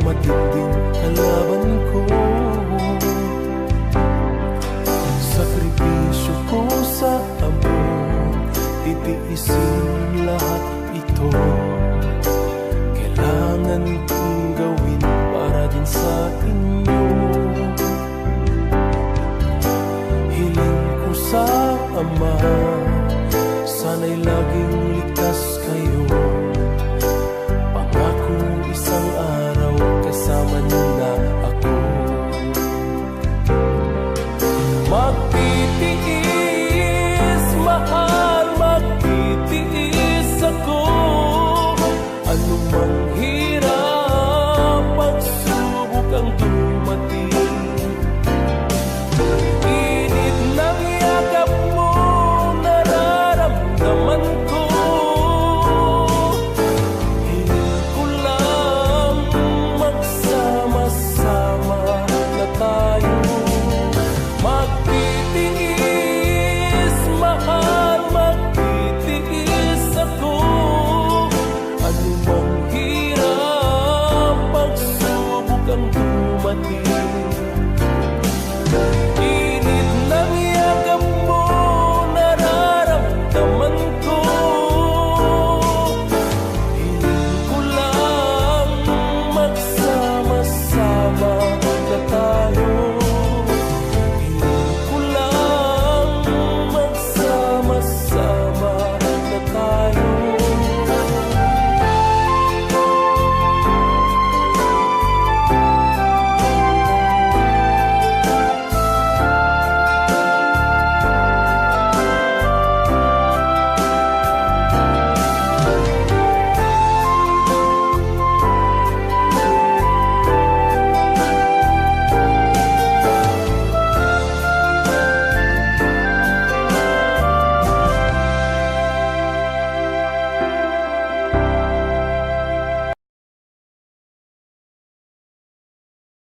matinding kalaban ko. Sakripisyo ko sa amon, titiisin lahat ito. Kailangan kong gawin para din sa inyo. Hiling ko sa Ama, sana'y laging ligtas kayo. Pangako isang araw kasama niyo na ako. Magtitiis, mahal, magtitiis ako. Anumang hirap, pagsubok ang dumating. Init ng yakap mo, nararamdaman ko. Hiling ko lang magsama-sama na tayo. Magtitiis, mahal, magtitiis ako. Anumang hirap, pagsubok ang dumating.